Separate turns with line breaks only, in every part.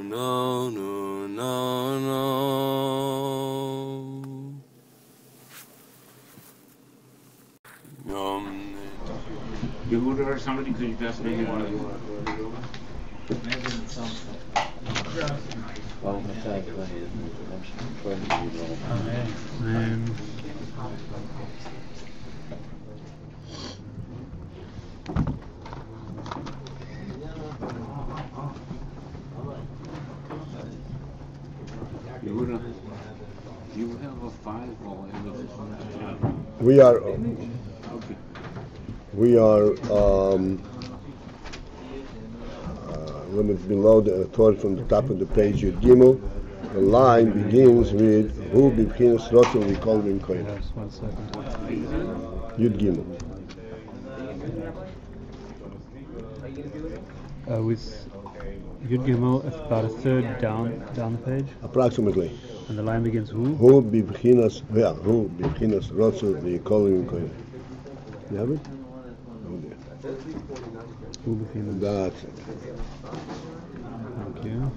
no, no, no, no.
Yehuda or somebody, could you just maybe want to Yehuda, do you have a file for everything?
We are
Okay.
limit below the Torah from the top of the page Yud Gimel. The line begins with Hu b'bchinas rotzon v'kol v'im koyin.
Yes, 1 second.
Yud Gimel.
With Yud Gimel, it's about a third down the page,
Approximately.
and the line begins who?
Hu b'bchinas rotzon v'kol v'im koyin. You have it?
Who between
That's it.
Thank you.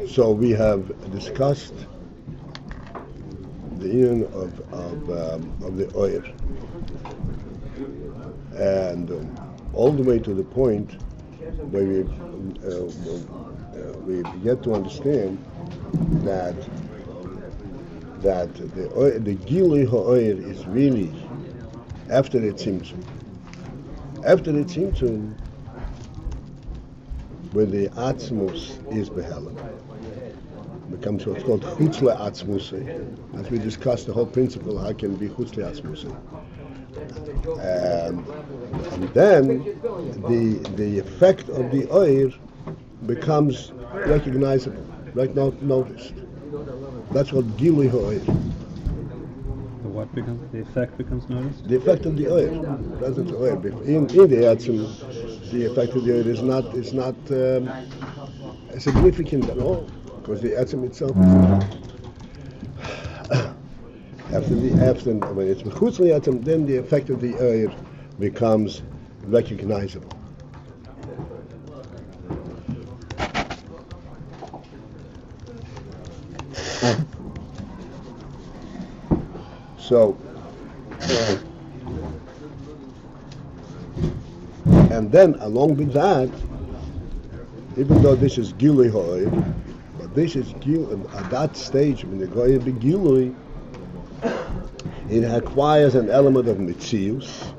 So we have discussed the Ayin of the oil, and all the way to the point where we get to understand that the Gilui Ha'oyer is really after the Tzimtzum. After the Tzimtzum, where the Atzmus is Behelam, becomes what's called Chutz LeAtzmusei. As we discussed the whole principle, how can it be Chutz LeAtzmusei? And then the effect of the oil becomes recognizable, like noticed. That's what Gilui Ha'oyer.
The what becomes? The effect becomes noticed?
The effect of the oil. That's the oil. In the Atzim, the effect of the oil is not significant at all, because the Atzim itself is not. After when it's Mechutz Li'atzim, then the effect of the oil becomes recognizable. So, and then along with that, even though this is Gilui Ha'oyer, but this is at that stage when the Goyim be Gilui, it acquires an element of Mitzius,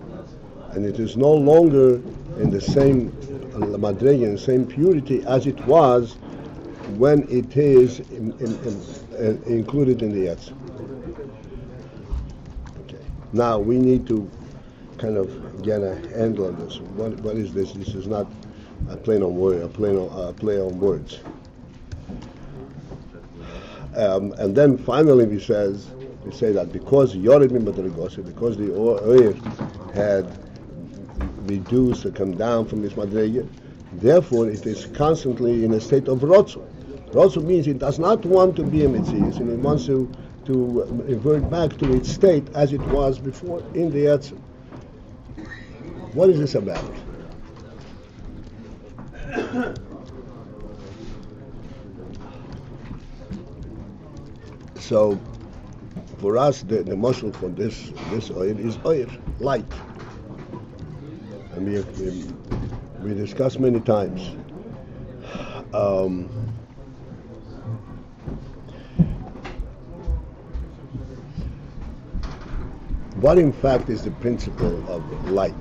and it is no longer in the same Madrega, in the same purity as it was when it is included in the Yetzim. Now we need to kind of get a handle on this. What is this? This is not a play on words. And then finally we say that because Yored min Madrigos, because the oil had reduced or come down from this Madrega, therefore it is constantly in a state of Rotzu. Rotzu means it does not want to be a Metzius, and it wants to revert back to its state as it was before in the Yetzim. What is this about? So, for us, the muscle for this oil is oil, light. And we discussed many times. What in fact is the principle of light?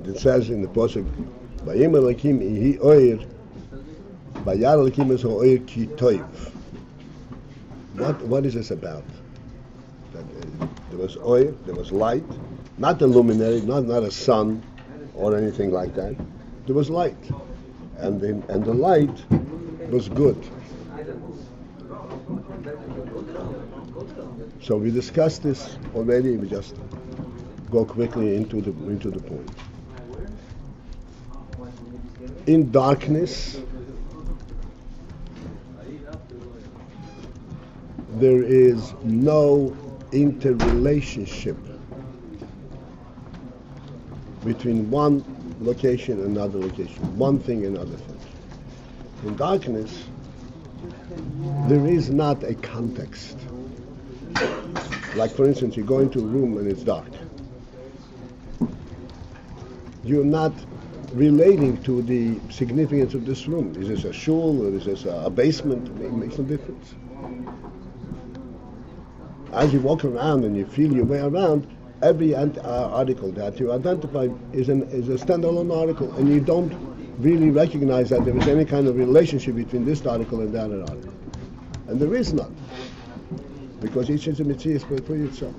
It says in the Pasuk, "Vayim Elokim ihi oir, vayar Elokim es oir ki toiv." What is this about? That There was oil, there was light, not a luminary, not a sun or anything like that. There was light. And the light was good. So we discussed this already. We just go quickly into the point. In darkness, there is no interrelationship between one location and another location, one thing and another thing. In darkness, there is not a context. Like, for instance, you go into a room and it's dark. You're not relating to the significance of this room. Is this a shul or is this a basement? It makes no difference. As you walk around and you feel your way around, every article that you identify is a standalone article, and you don't really recognize that there is any kind of relationship between this article and that article. And there is none, because each is a mitzvah for itself.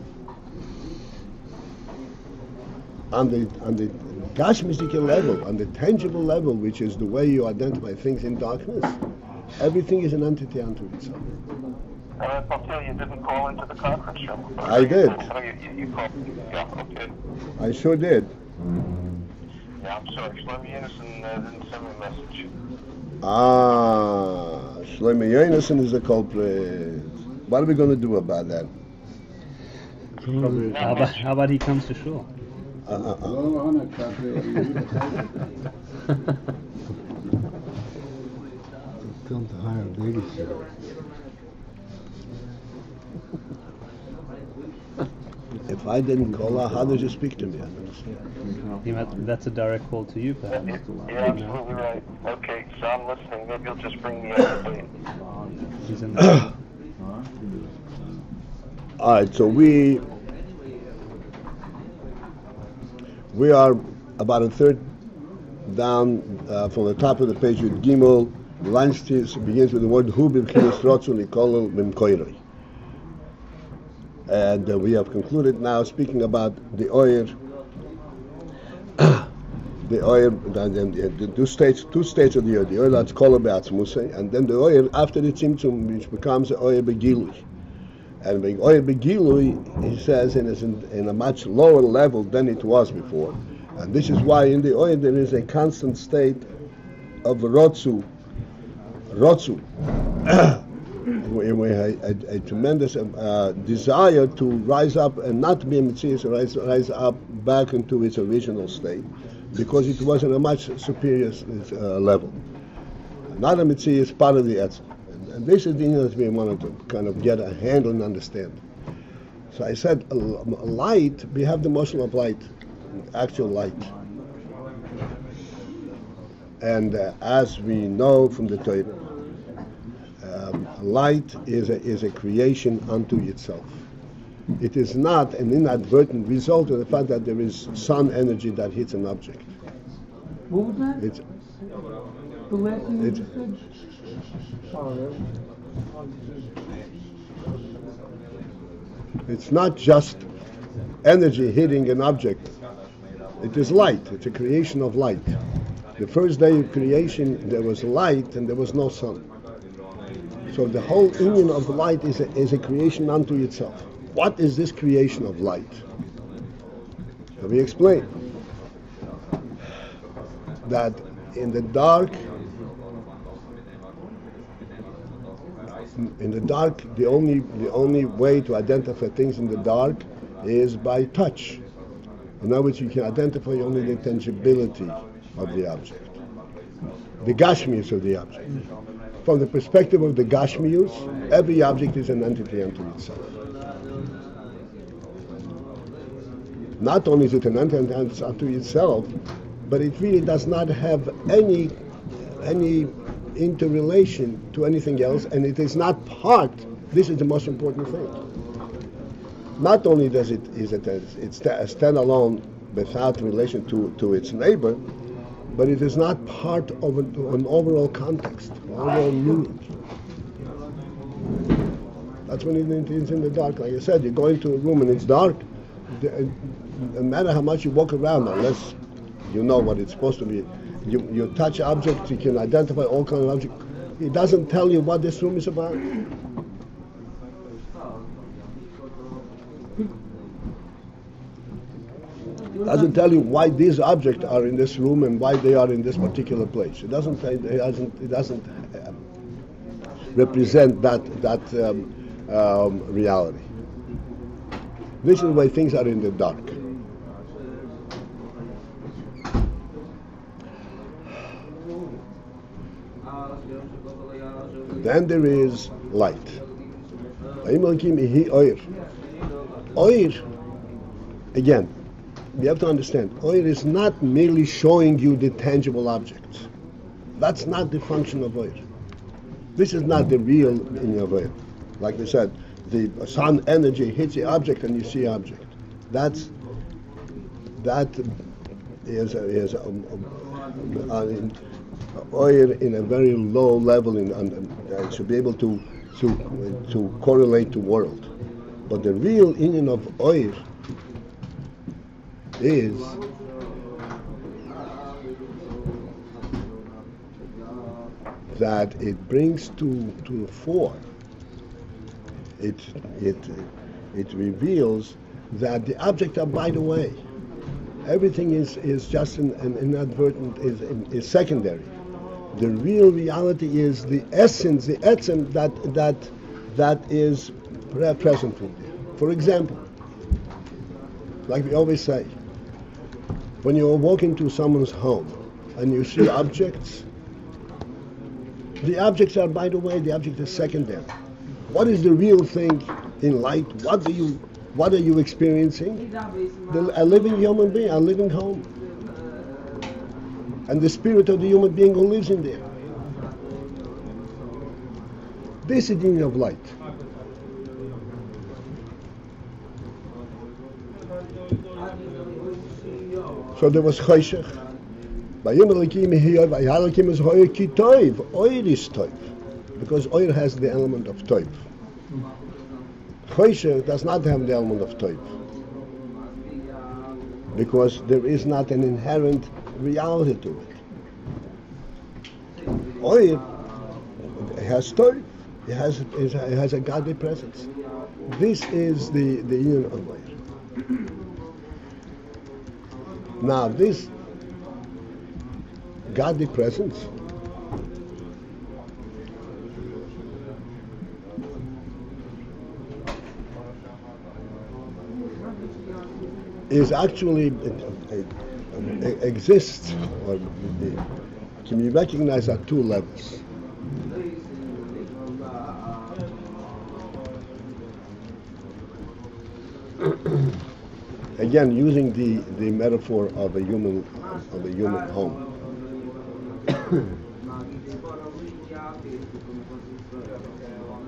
On the gashmistic level, on the tangible level, which is the way you identify things in darkness, everything is an entity unto itself.
Paltiel, you didn't call into the conference room.
I did.
You called. Yeah, okay.
I sure did.
Yeah, I'm sorry. Shlomi Yennison didn't send me a message.
Shlomi Yennison is the culprit. What are we going to do about that?
How about he comes to shul?
Come to hire a babysitter.
If I didn't call her, how did you speak to me? I don't understand.
That's a direct call to you, perhaps.
Yeah, absolutely right. Okay, so I'm listening. Maybe you'll just bring me up to date.
He's in the
All right, so we are about a third down from the top of the page with Gimel. The line begins with the word Hu b'chinas rotzu nikolel b'mkoirei. And we have concluded now speaking about the oil, the two states of the oil that's called be'atzmusei, and then the oil after the tzimtzum, which becomes the oil begilui. And the oil begilui, he says, is in a much lower level than it was before. And this is why in the oil there is a constant state of rotzu, a tremendous desire to rise up and not be a mitzvah, rise up back into its original state, because it was in a much superior level. Not a mitzvah is part of the etzem. And this is the thing that we wanted to kind of get a handle and understand. So I said, light, we have the motion of light, actual light. And as we know from the Torah, light is a creation unto itself. It is not an inadvertent result of the fact that there is sun energy that hits an object.
What was that?
It's,
The last thing
it's,
you said?
it's not just energy hitting an object. It is light. It's a creation of light. The first day of creation, there was light and there was no sun. So the whole union of light is a creation unto itself. What is this creation of light? Let me explain. That in the dark, the only way to identify things in the dark is by touch. In other words, you can identify only the tangibility of the object, the gashmius of the object. From the perspective of the gashmius, every object is an entity unto itself. Not only is it an entity unto itself, but it really does not have any interrelation to anything else, and it is not part. This is the most important thing. Not only is it a standalone without relation to its neighbor, but it is not part of an overall context, overall meaning. That's when it's in the dark. Like I said, you go into a room and it's dark. No matter how much you walk around, unless you know what it's supposed to be, you touch objects, you can identify all kinds of objects. It doesn't tell you what this room is about. It doesn't tell you why these objects are in this room and why they are in this particular place. It doesn't represent that reality. This is why things are in the dark. Then there is light. Oir, again, we have to understand, oir is not merely showing you the tangible objects. That's not the function of oir. This is not the real meaning of oir. Like we said, the sun energy hits the object and you see object. That is oir in a very low level, and should be able to correlate to world. But the real meaning of oir is that it brings to the fore. It reveals that the object are by the way. Everything is just an inadvertent, is secondary. The real reality is the essence, the etzem that is present in there. For example, like we always say, when you walk into someone's home and you see objects, the objects are by the way, the object is secondary. What is the real thing in light? What are you experiencing? A living human being, a living home. And the spirit of the human being who lives in there. This is the meaning of light. So there was Choshech. Oir is toiv. Because oir has the element of toiv. Choshech does not have the element of toiv. Because there is not an inherent reality to it. Oir has toiv. It has a godly presence. This is the union of oir. Now this godly presence is actually exists or can be recognized at two levels. Again, using the metaphor of a human home.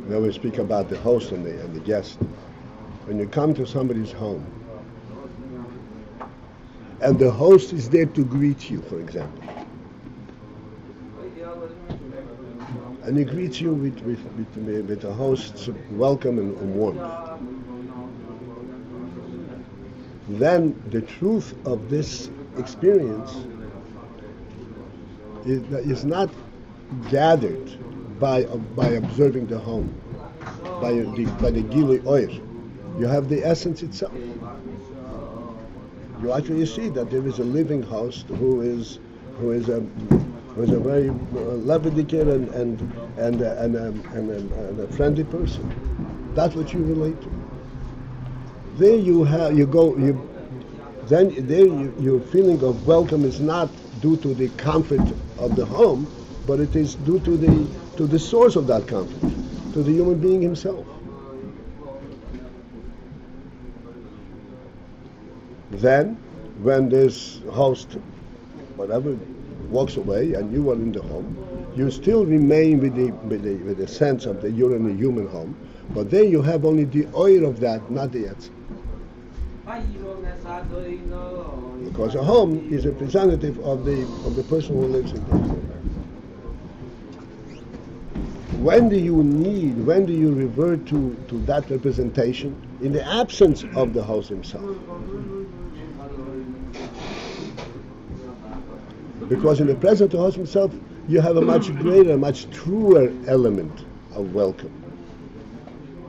We always speak about the host and the guest. When you come to somebody's home, and the host is there to greet you, for example, and he greets you with a host's welcome and warmth, then the truth of this experience is not gathered by observing the home, by the Gilui Oir. You have the essence itself. You actually see that there is a living host who is a very leviticate and a friendly person. That's what you relate to. There your feeling of welcome is not due to the comfort of the home, but it is due to the source of that comfort, to the human being himself. Then, when this host, whatever, walks away and you are in the home, you still remain with the sense of that you're in a human home, but then you have only the oil of that, not the etzem. Because a home is a representative of the person who lives in when do you revert to that representation? In the absence of the host himself. Because in the presence of the host himself, you have a much greater, much truer element of welcome.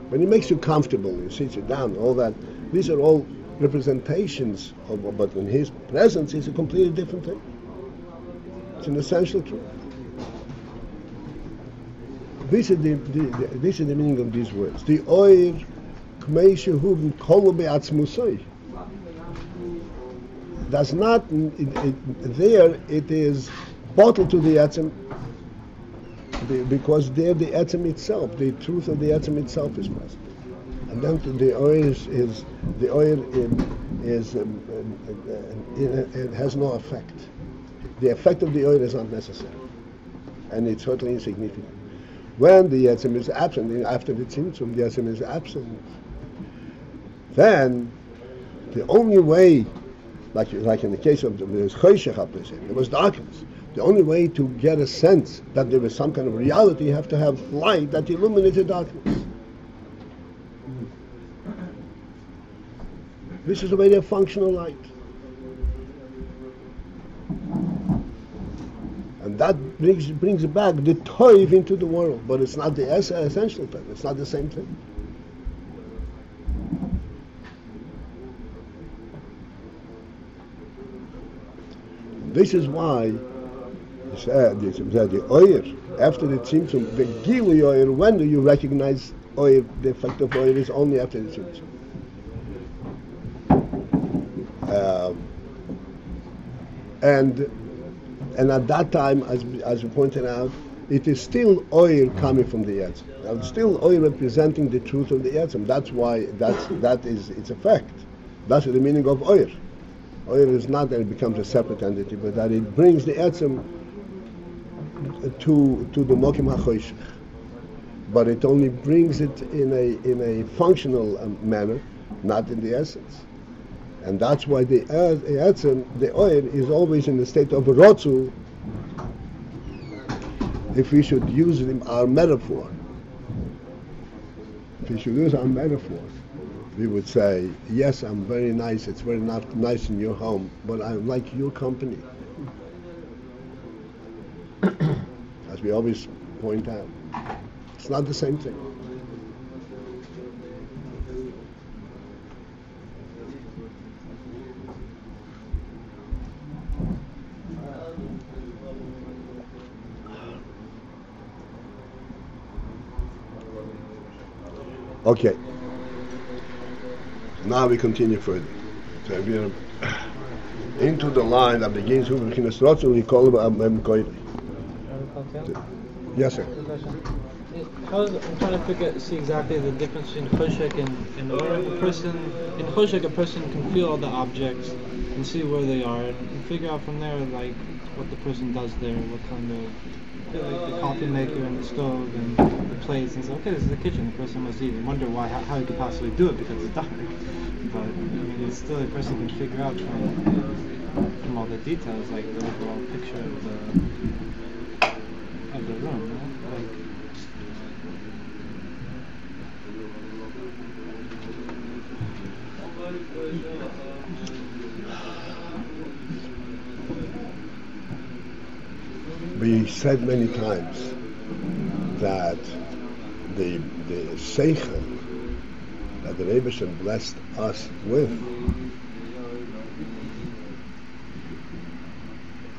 When he makes you comfortable, he sits you down, all that, these are all representations of, but in his presence is a completely different thing. It's an essential truth. This is the meaning of these words. The oir k'mei shehu v'kolu be'atzmusoi. Does not there it is bottled to the etzem, because there the etzem itself, the truth of the etzem itself is present, and then the oir it has no effect. The effect of the oil is not necessary, and it's totally insignificant. When the etzem is absent, after the tzimtzum, the etzem is absent, then the only way, like in the case of the choshech, there was darkness. The only way to get a sense that there was some kind of reality, you have to have light that illuminated darkness. This is a very functional light. And that brings back the toiv into the world, but it's not the essential thing. It's not the same thing. This is why he said the oir, after the tzimtzum, the gili oir, when do you recognize oir? The effect of oir is only after the tzimtzum. And at that time, as you pointed out, it is still oil coming from the etzem. It's still oil representing the truth of the etzem. That's why that is its effect. That's the meaning of oil. Oil is not that it becomes a separate entity, but that it brings the etzem to the mokim hachoshech. But it only brings it in a functional manner, not in the essence. And that's why the etzem, the oil, is always in the state of rotzu. If we should use our metaphor, we would say, yes, I'm very nice, it's very nice in your home, but I like your company. As we always point out, it's not the same thing. Okay. Now we continue further. So we are into the line that begins with Bechinas Rotzu, we call it Koiri. Yes, sir.
I'm trying to see exactly the difference between choshek and where a person, in choshek a person can feel all the objects and see where they are and figure out from there like what the person does there, what kind of, like the coffee maker and the stove and the plates, and say, okay, this is the kitchen, the person must eat, and wonder how he could possibly do it because it's dark. But I mean, it's still a person can figure out from all the details, like the overall picture of the room, no? Like,
we said many times that the seichel that the Rebbe blessed us with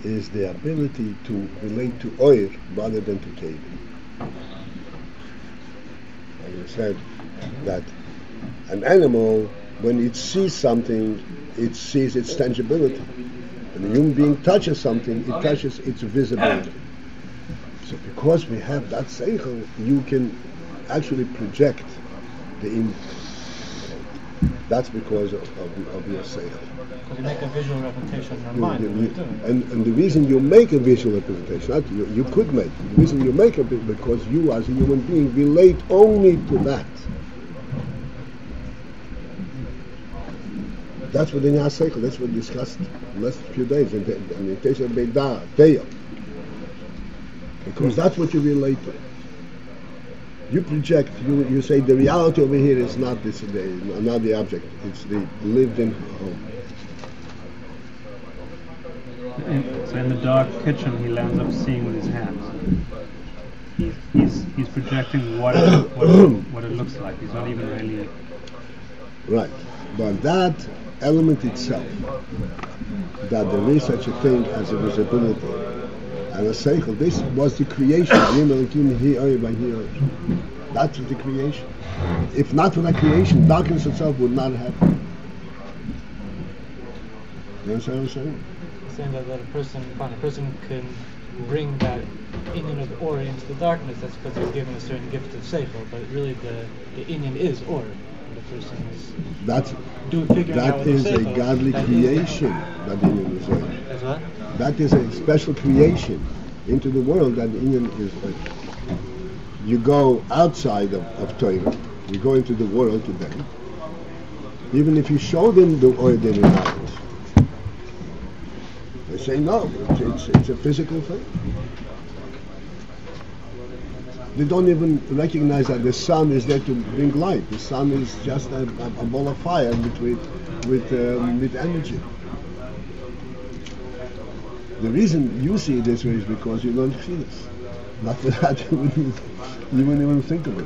is the ability to relate to oir rather than to kelim. And we said that an animal, when it sees something, it sees its tangibility. When a human being touches something, it touches its visibility. So because we have that seichel, you can actually project the image. That's because of your seichel.
Because you make a visual representation in your mind.
And the reason you make a visual representation, not you could make, the reason you make it because you as a human being relate only to that. That's what the Nya Seichel, that's what we discussed the last few days in the case of Beida, Teya. Because that's what you relate to. You project. You say the reality over here is not this. Not the object. It's the lived-in home.
So in the dark kitchen, he lands up seeing with his hands. He's projecting what it looks like. He's not even really.
Right, but that element itself, that there is such a thing as a visibility and a seichel, this was the creation. That's the creation. If not for that creation, darkness itself would not happen. You understand what I'm saying?
Saying that a person can bring that inyan of or into the darkness. That's because he's given a certain gift of seichel. But really, the inyan is or. The person is figuring out
that is a
seichel,
godly
that
creation. That inyan is or.
As what?
That is a special creation into the world. That inyan is or. You go outside of Torah. You go into the world today. Even if you show them the or, they deny it. They say no, it's a physical thing. They don't even recognize that the sun is there to bring light. The sun is just a ball of fire with energy. The reason you see it this way is because you don't feel it. Not for that, you wouldn't even think of it.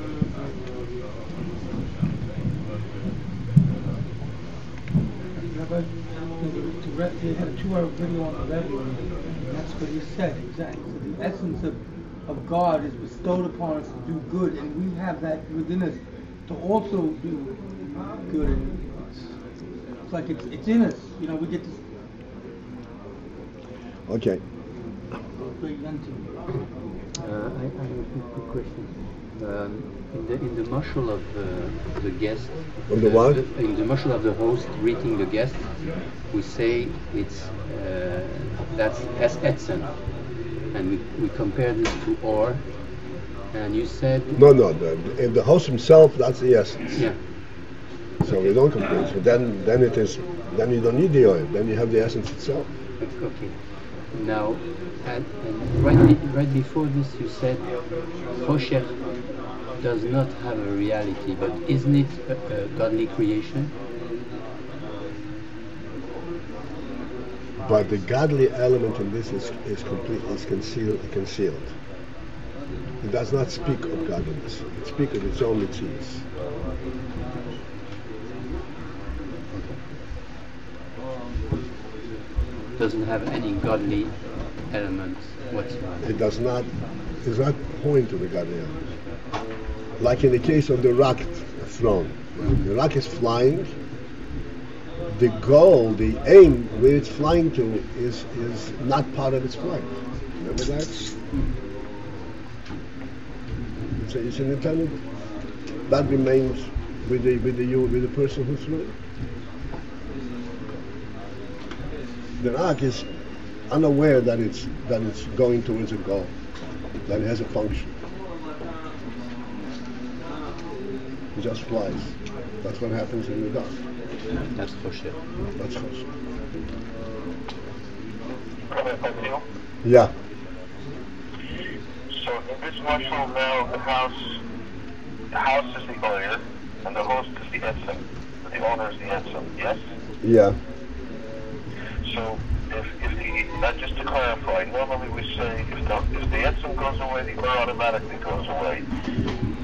They had a 2-hour video on the radio, and that's what he said exactly. So the essence of God is bestowed upon us to do good, and we have that within us to also do good. And it's like it's in us, we get to.
Okay.
I have a quick question. In the mashal of the guest,
On the what?
In the mashal of the host greeting the guest, we say it's that's as etzen, and we compare this to or, and you said
No. The host himself, that's the essence.
yeah.
So we don't compare. So then it is. Then you don't need the oil. Then you have the essence itself.
Okay. Now, and right before this, you said Choshech does not have a reality, but isn't it a godly creation?
But the godly element in this is concealed. It does not speak of godliness. It speaks of its own mitzvahs.
Doesn't have any godly elements whatsoever.
It does not point to the godly element. Like in the case of the rocket thrown. The rocket is flying. The goal, the aim where it's flying to is not part of its flight. Remember that? It's an intelligent. That remains with the person who threw it. The rock is unaware that it's going towards a goal, that it has a function. It just flies. That's what happens in the dark.
That's for sure.
That's for sure.
Paltiel?
Yeah.
So in this mashal now, the house is the owner, and the host is the etzem. The owner is the etzem. Yes.
Yeah.
So if just to clarify, normally we say if the etzem goes away, the or automatically goes away.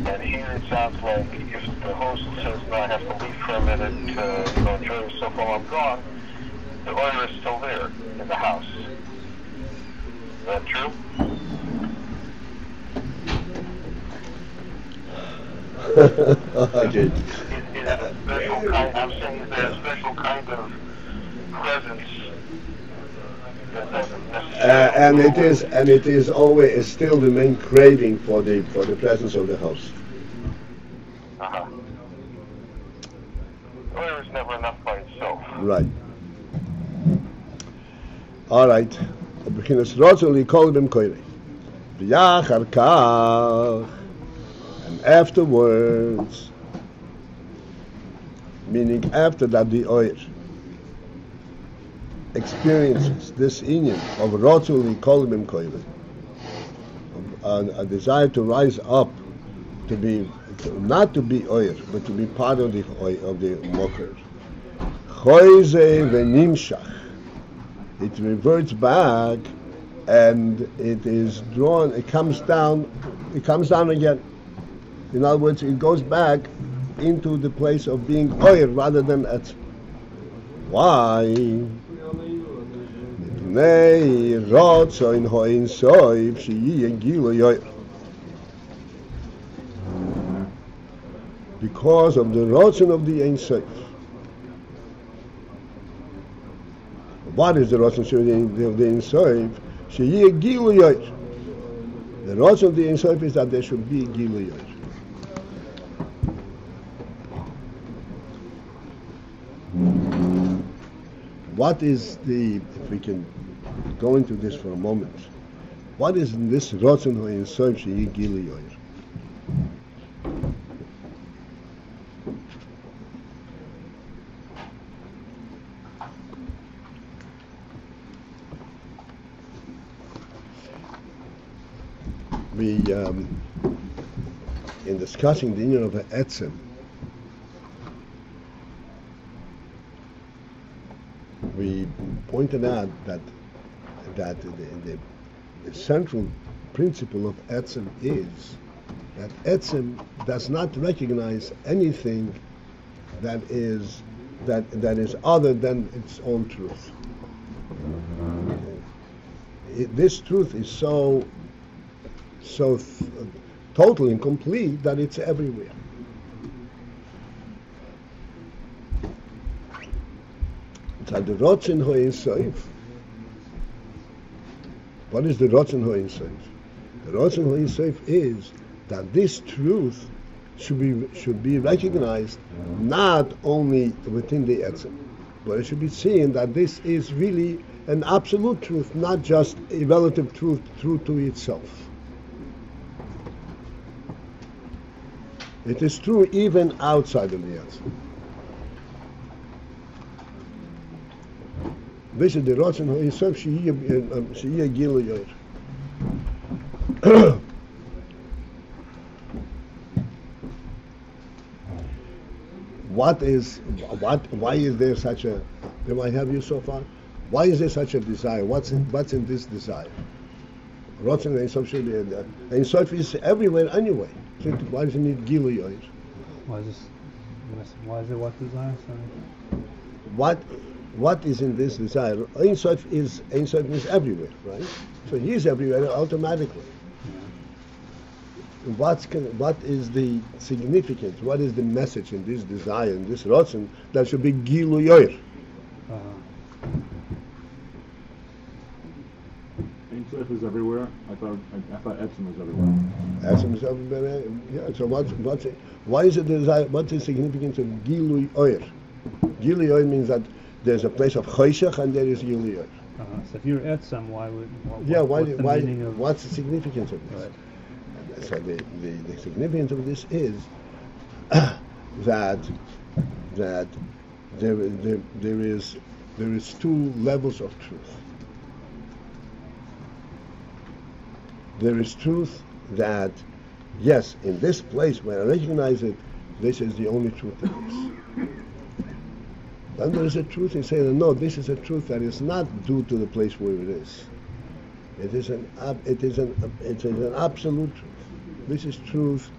And here it sounds like if the host says, no, I have to leave for a minute to enjoy yourself while I'm gone, the or is still there in the house. Is that true?
Okay.
Is it a special kind, I'm saying, is there a special kind of presence that doesn't necessarily
and it is always still the main craving for the presence of the host.
Oil is never enough by itself.
Right. All right. And afterwards, meaning after that the oil experiences this inyan of rotzuli kol bim koilin, a desire to rise up not to be oyer, but to be part of the mocker. Choyze v'nimshach. It reverts back, and it is drawn. It comes down again. In other words, it goes back into the place of being oyer rather than etzem. Why? Because of the rotzen of the Ein Sof. What is the rotzen of the Ein Sof? Sheyeh Gilu Yoyer. The rotzen of the Ein Sof is that there should be Gilu Yoyer. What is if we can go into this for a moment, what is this rotzen ho in sof sheyeh gilu yoyer? We, in discussing the union of etzem, we pointed out that the central principle of etzem is that etzem does not recognize anything that is other than its own truth. This truth is so total and complete that it's everywhere. So the rotzen ho in sof. What is the rotzen ho in sof? The rotzen ho in sof is that this truth should be recognized not only within the etzem, but it should be seen that this is really an absolute truth, not just a relative truth true to itself. It is true even outside of the etzem. This is the rotzen ho in sof sheyeh gilu yoyer. Why is there such a? Do I have you so far? Why is there such a desire? What's in this desire? Rotzen Ein Sof Ein Sof is everywhere anyway. So why does it need gilu yoyer?
Why is it what desire? Sorry.
What is in this desire? Ein Sof is everywhere, right? So he is everywhere automatically. What is the significance? What is the message in this desire, in this rotzen, that should be gilu yoyer?
Ein Sof is everywhere. I thought etzem was everywhere.
Etzem is everywhere. Yeah. So why is it the desire? What's the significance of gilu yoyer? Gilu yoyer means that there's a place of choshech and there is gilu yoyer.
So if you're etzem, why?
What's the significance of this? Right. So the significance of this is that there is two levels of truth. There is truth that, yes, in this place where I recognize it, this is the only truth there is. Then there is a truth in saying, no, this is a truth that is not due to the place where it is. It is an absolute truth. This is truth.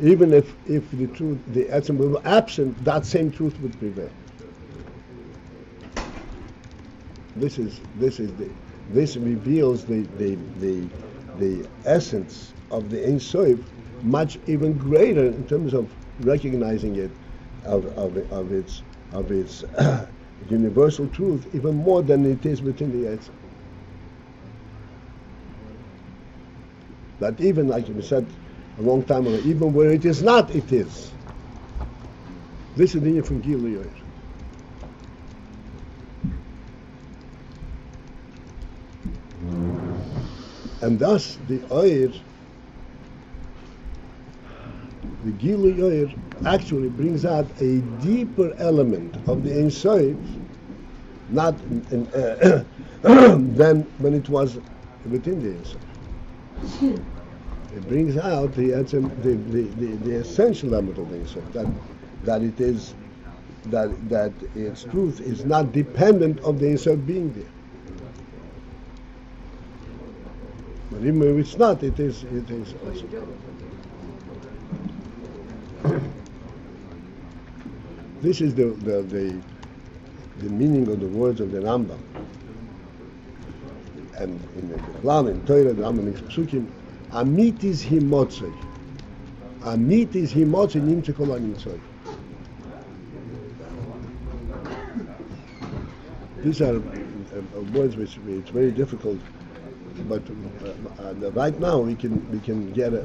Even if the truth, the etzem were absent, that same truth would prevail. This reveals the essence of the Ein Sof, much even greater in terms of recognizing it of its universal truth, even more than it is within the etzem. That even, like we said a long time ago, even where it is not, it is. This is the idea from gilu yoyer. And thus the oyer, the gilu yoyer, actually brings out a deeper element of the Ein Sof, not than when it was within the Ein. It brings out the essential element of the Ein, that it is that its truth is not dependent of the Ein being there. But even if it's not, it is also. This is the meaning of the words of the Rambam. And in the Quran, in Torah, the Rambam makes psukim, Amit is himotzei. Amit is himotzei nimtze kol hanitzoi. These are words which it's very difficult, but right now we can get a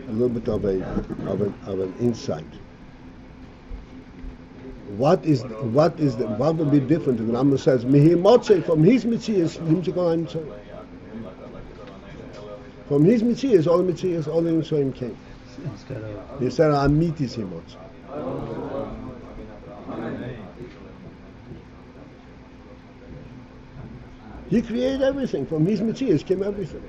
little bit of an insight. What would be different if the Rambam says Mihi Motzei, from his Mitzias nimtze kol hanitzoi. From his Mitzias all the Mitzias came. He said Amit is himotzei. He created everything. From his Mitzias came everything.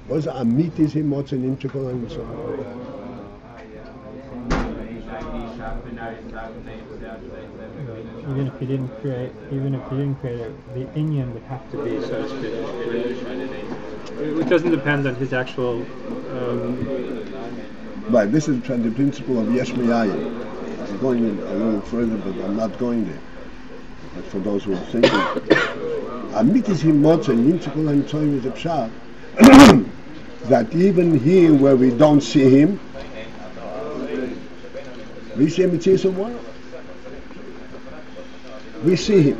Was Amit is himotzei nimtze kol hanitzoi.
Even if he didn't create it, the Inyan would have to be, so to speak. It doesn't depend on his actual.
Right. This is the principle of Yesh Me'ayin. I'm going in a little further, but I'm not going there. But for those who are thinking, Amit is himotzei nimtze kol hanitzoi is a pshat that even here where we don't see him, we see Mitzias of world. We see him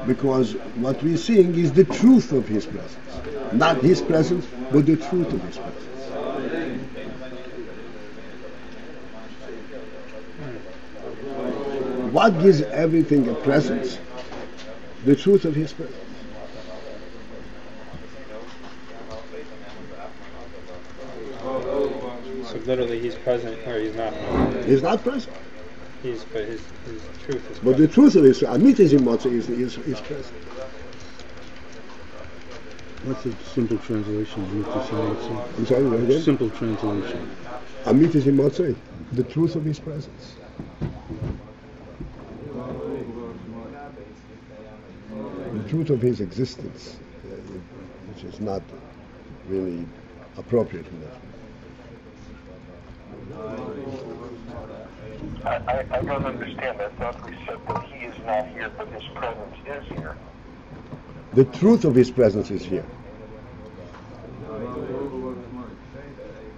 because what we're seeing is the truth of his presence, not his presence, but the truth of his presence. What gives everything a presence? The truth of his presence.
So literally, he's present where he's not.
He's not present.
But his truth is.
But the truth of his Amit is himotzei is present.
What's the simple translation of Amit is himotzei?
I'm sorry, what again?
Simple translation.
Amit is himotzei, the truth of his presence. The truth of his existence, which is not really appropriate in that.
I don't understand. I thought we said that he is not here, but his presence is here.
The truth of his presence is here.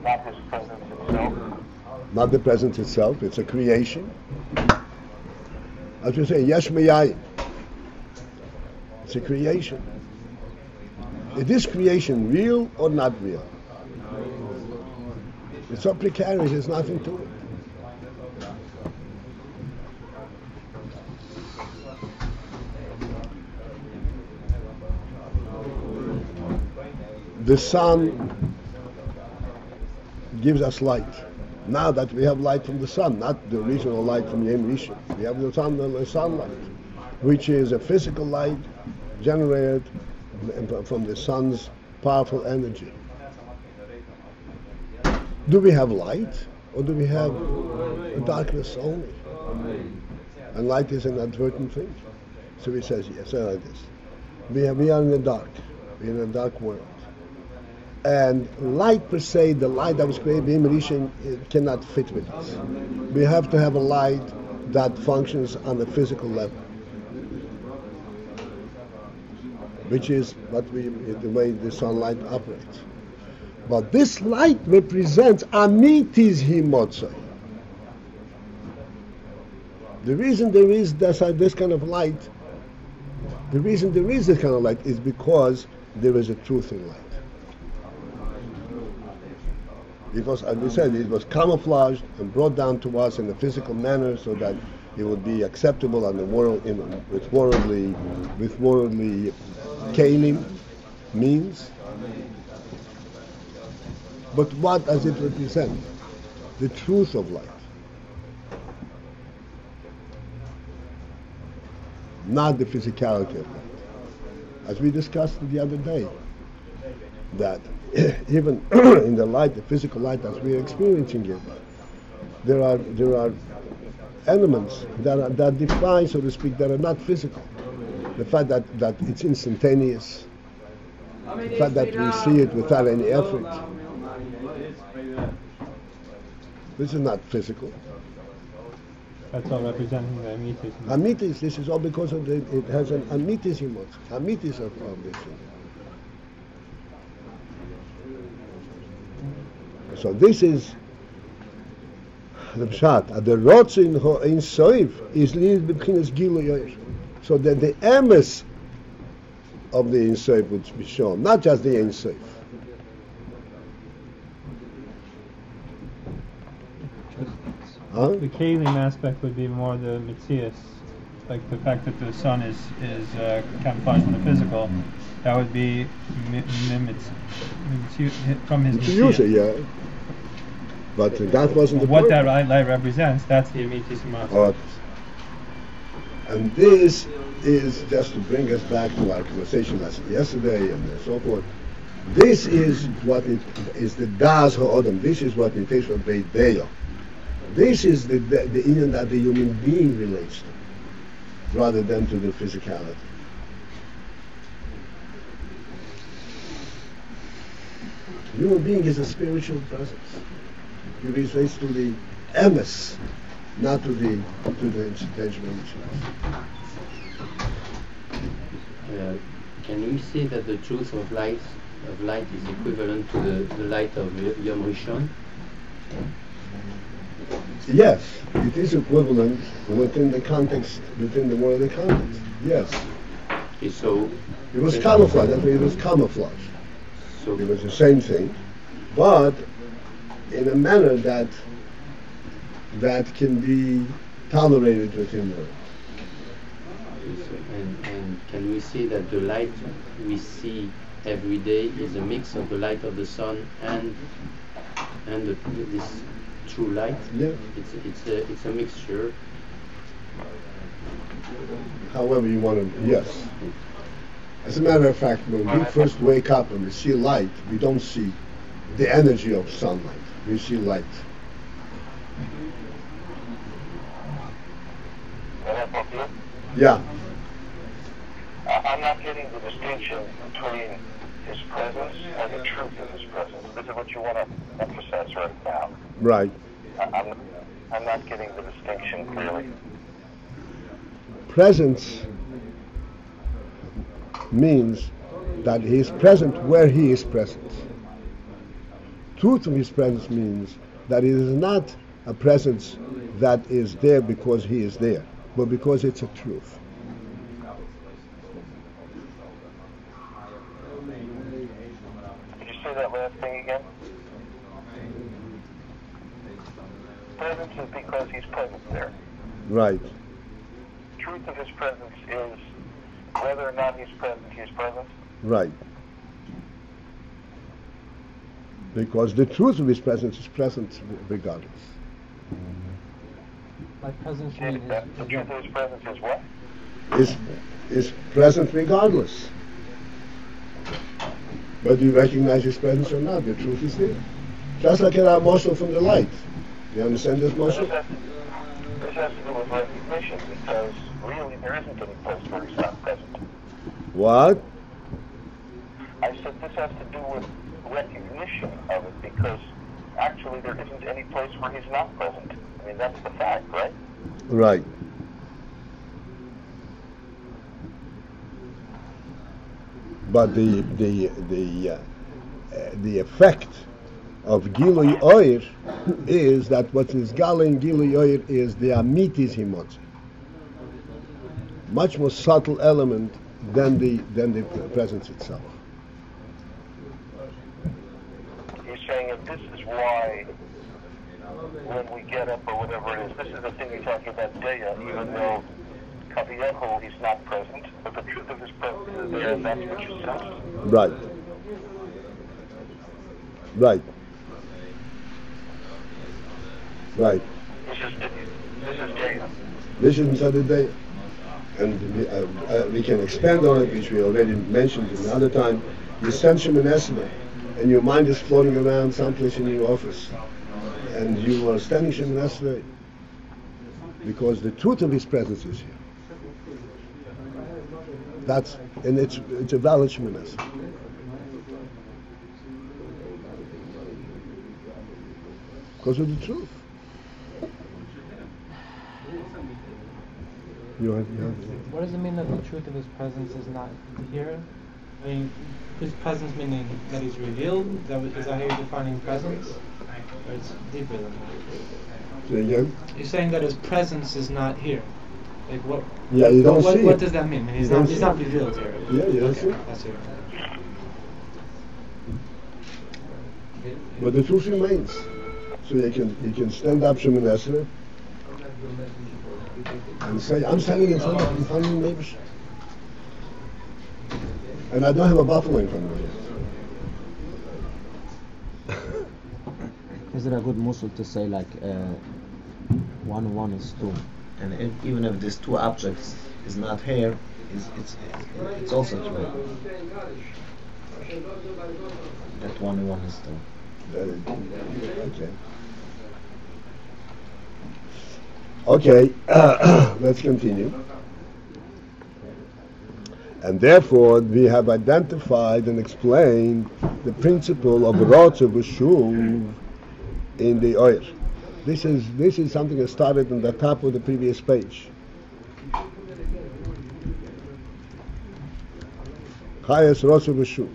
Not his presence itself.
Not the presence itself, it's a creation. As we say, Yesh Me'ayin. It's a creation. Is this creation real or not real? It's so precarious, there's nothing to it. The sun gives us light. Now that we have light from the sun, not the original light from Yom Rishon, we have the sunlight, which is a physical light generated from the sun's powerful energy. Do we have light, or do we have darkness only? And light is an advertent thing. So he says, yes, like this. We are in the dark. We're in a dark world. And light per se, the light that was created by Yom Rishon, it cannot fit with us. We have to have a light that functions on a physical level, which is the way the sunlight operates. But this light represents Amit is himotzei. The reason there is this kind of light, is because there is a truth in light. Because, as we said, it was camouflaged and brought down to us in a physical manner so that it would be acceptable on the world with worldly kalim means. But what does it represent? The truth of light. not the physicality of light. As we discussed the other day, that even in the light, the physical light as we are experiencing it, there are elements that define, so to speak, that are not physical. The fact that it's instantaneous, the fact that we see it without any effort. This is not physical.
That's all representing the amitis.
Amitis, this is all because of it has an amitis emotion, amitis of this thing. So this is the pshat. The rotzin ho ein soif is lead b'chinas gilu yoyer. So that the emes of the ein soif would be shown, not just the ein soif. Huh?
The Kalim aspect would be more the mitzias, like the fact that the sun is camouflaged from the physical. That would be from his
Mitzias, yeah. But that wasn't the
what
point.
that light represents. That's the amitis
Oh. And this is just to bring us back to our conversation yesterday and so forth. This is what it is, the das ha'odam. This is what it takes for Beit Deya. This is the inyan that the human being relates to, rather than to the physicality. The human being is a spiritual presence. It relates to the emes, not to the intangible machines.
Can we say that the truth of light is equivalent to the light of Yom Rishon?
Yes, it is equivalent within the context, within the more of the context. Yes.
Okay, so
it was camouflage. I mean, it was camouflage.
So
it was the same thing, but in a manner that can be tolerated within the.
And can we say that the light we see every day is a mix of the light of the sun and this true light?
Yeah.
It's a mixture.
However you want to, yes. As a matter of fact, when we first wake up and we see light, we don't see the energy of sunlight. We see light. Yeah.
I'm not getting the distinction between his presence and the truth of his presence. This is what you want to emphasize right now.
Right.
I'm not getting the distinction clearly.
Presence means that he is present where he is present. Truth of his presence means that it is not a presence that is there because he is there, but because it's a truth.
Could you say that last thing again? Presence is because he's present there.
Right.
Truth of his presence is whether or not he's present.
Right. Because the truth of his presence is present regardless.
Like presence
The
means
truth of his presence is what?
Is present regardless. Whether you recognize his presence or not, the truth is there. Just like in our motion from the light. You understand this motion?
This has to do with recognition, because really there isn't any place where he's not present.
What?
I said this has to do with recognition of it, because actually there isn't any place where he's not present. I mean, that's the fact, right?
Right. But the effect of Gilui Oir is that what is Gala in Gilui Oir is the Amitis Himotzi. Much more subtle element than the presence itself.
You're saying that this is why when we get up or whatever it is, this is the thing you're talking about Deya, even though Kaviyachol he's not present, but the truth of his presence is there, and that's what you sense.
Right. Right. Right.
This is Deya.
This is inside the day. and we can expand on it, which we already mentioned another time. You stand Shemoneh Esrei, and your mind is floating around someplace in your office, and you are standing Shemoneh Esrei because the truth of His presence is here. It's a valid Shemoneh Esrei. Because of the truth.
What does it mean that the truth of His presence is not here? I mean, His presence meaning that He's revealed? Is that how you're defining presence? Or it's deeper than that?
Say again?
You're saying that His presence is not here. Like what?
Yeah, you don't see
What
it.
does that mean? He's
You
not
don't see
revealed here.
Yeah, you don't see it.
That's it.
But the truth remains. So you can stand up Shemoneh Esrei and say, I'm standing in front of your neighbors. And I don't have a buffalo in front of me.
Is it a good muscle to say like 1 and 1 is 2, and even if these two objects is not here, it's also true that 1 and 1 is 2.
Okay, let's continue. And therefore, we have identified and explained the principle of Rotzev V'Shuv in the Oyer. This is something that started on the top of the previous page. Chayes Rotzev V'Shuv.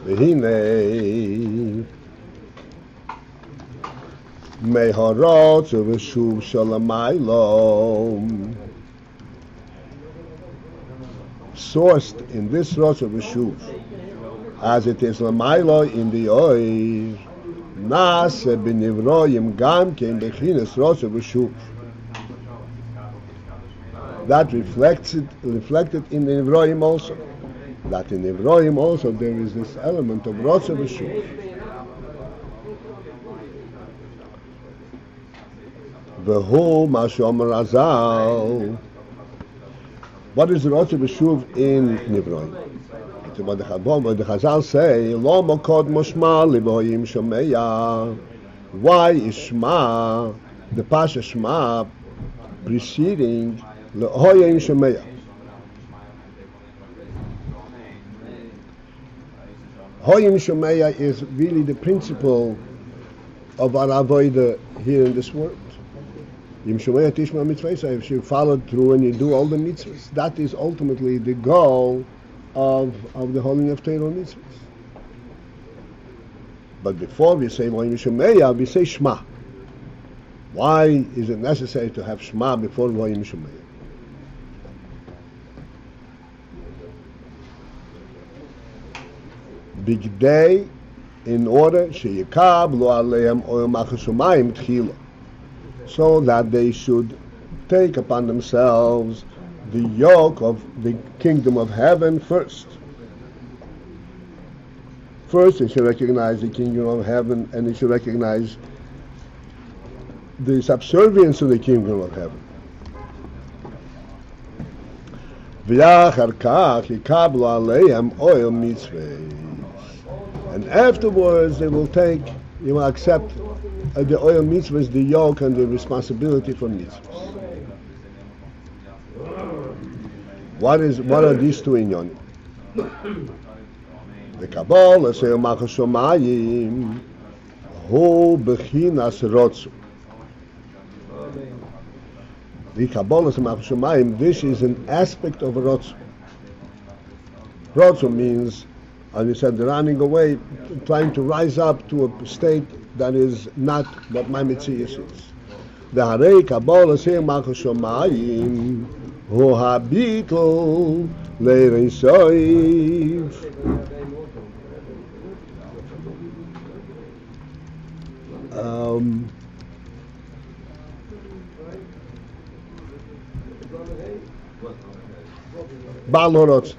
V'hinei Meharot V'Shuv Shalamaylo, sourced in this Rotzev V'Shuv, as it is Lamaylo in the Oir, Nase B'Nivroyim Gam Kein B'Chines Rotzev V'Shuv. That reflected in the Nivroyim also. That in Nivroyim also there is this element of Rotzev V'Shuv. V'hu Mashomer Azal. What is the Rotzev V'Shuv in Nivroyim? It's what the Chazal say, Lo Mokod Moshma Livoyim Shomeya. Why is Shema, the Pasha Shema, preceding Le'hoyim Shomeya? Hoyim Shomeya is really the principle of our avodah here in this world. If you follow through and you do all the mitzvahs, that is ultimately the goal of the holding of Torah mitzvahs. But before we say Hoyim Shomeya, we say Shema. Why is it necessary to have Shema before Hoyim Shomeya? Big day, in order sheyikab lo aleim oil machashumayim tchila, so that they should take upon themselves the yoke of the kingdom of heaven first. First, they should recognize the kingdom of heaven, and they should recognize the subservience of the kingdom of heaven. V'yachar kach yikab lo aleim oil mitzvah. And afterwards they will accept the oil mitzvahs, the yoke and the responsibility for mitzvahs. What are these two inyonim? The Kabbalah says Machashomayim Hu Bechinas Rotzu. The Kabbalah says Machashomayim, this is an aspect of Rotzu. Rotzu means, and he said, running away, trying to rise up to a state that is not what my Metzius is. The Harei Kabbalah say Machashomayim Hu Habitl Leirei Soif. Baal Horotz.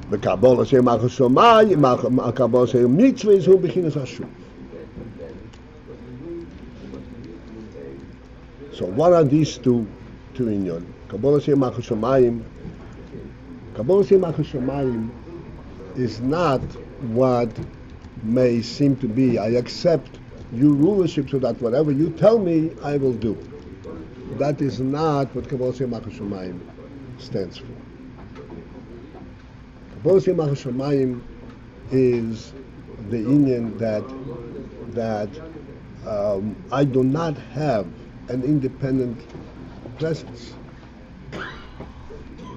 The Kabbalah say Malchus Shamayim, Kabbalah say Mitzvah is who beginners Hashuv. So what are these two inyan? Kabbalah say Malchus Shamayim. Kabbalah say Malchus Shamayim is not what may seem to be. I accept your rulership so that whatever you tell me, I will do. That is not what Kabbalah say Malchus Shamayim stands for. Kabbalah say Malchus Shamayim is the inyan that I do not have an independent presence.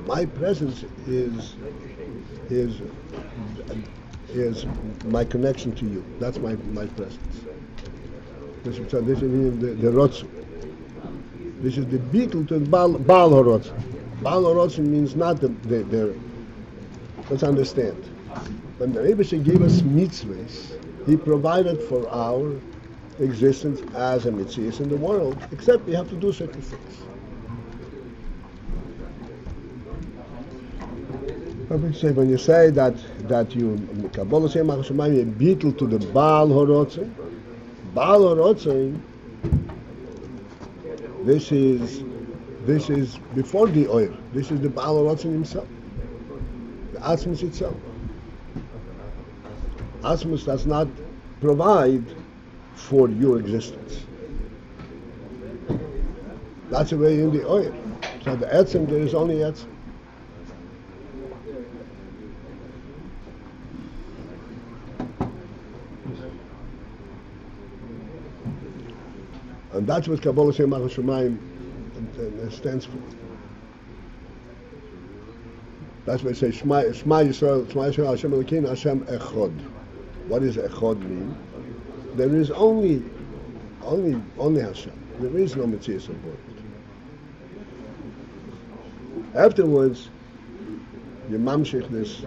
My presence is my connection to you. That's my presence. This is the Rotzu. This is the beetle to the Baal HaRotzu. Baal HaRotzu means not the let's understand. When the Rebbe gave us mitzvahs, he provided for our existence as a mitzvah in the world, except we have to do certain things. When you say that you Kabbalah say Malchus Shamayim, a beetle to the Baal HaRotzu, this is before the oil. This is the Baal HaRotzu himself, the Atzmus itself. Atzmus does not provide for your existence. That's the way in the oil. So the Etzem, there is only Etzem. And that's what Kabbalah say Malchus Shamayim stands for. That's why it says Shema Yisrael, Hashem Elokeinu, Hashem Echad. What does Echad mean? There is only Hashem. There is no Metzias of world. Afterwards, you mamshich this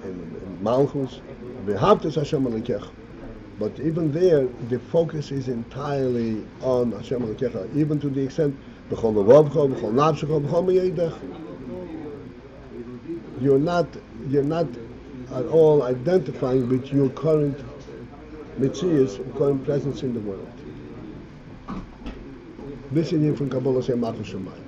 in Malchus, V'havtas Hashem Elokecha. But even there, the focus is entirely on Hashem Elokecha, even to the extent B'chol levavcha, B'chol nafshecha, B'chol me'yedecha. You're not at all identifying with your current Metzias, current presence in the world. This is from Kabbalah say Malchus Shamayim.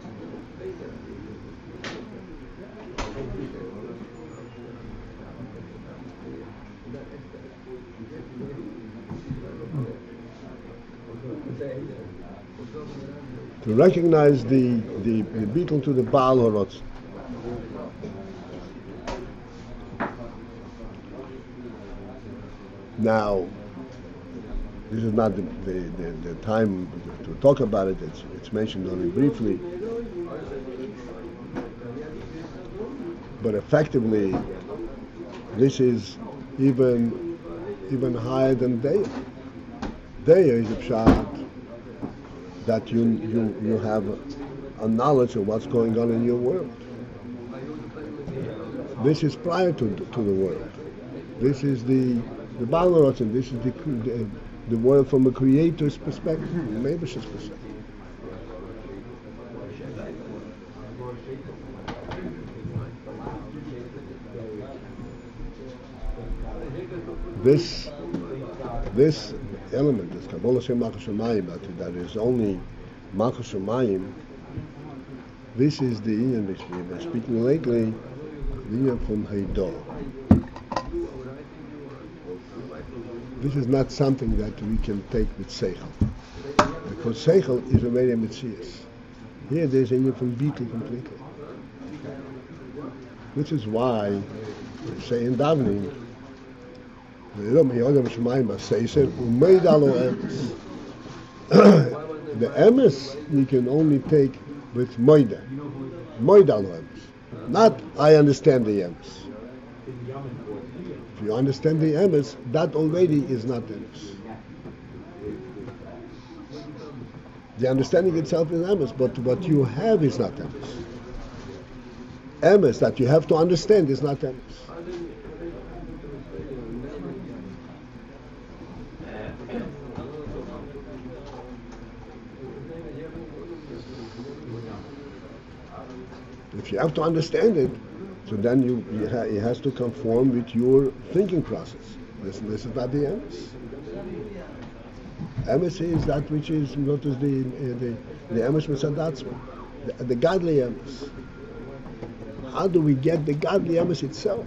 To recognize the beetle to the Baal HaRotzu. Now, this is not the time to talk about it. It's mentioned only briefly, but effectively, this is even higher than Deya. Deya is a pshat that you have a knowledge of what's going on in your world. This is prior to the world. This is the Baal HaRotzu. This is the world from a creator's perspective, from a Mevish's perspective. This element, this Kabbalah say Malchus Shamayim, that is only Malchus Shamayim. This is the Ayin which we have been speaking lately, the Ayin from Haidor. This is not something that we can take with Seichel, because Seichel is already a Metzias. Here there's a Ayin from Beetle completely. Which is why we say in Davening, the emes you can only take with moida alo emes, not I understand the emes. If you understand the emes, that already is not emes. The understanding itself is emes, but what you have is not emes. Emes that you have to understand is not emes. If you have to understand it, So then it has to conform with your thinking process. This is not the emes. Emes is that which is not as the emes mitzadatzma, the godly emes. How do we get the godly emes itself?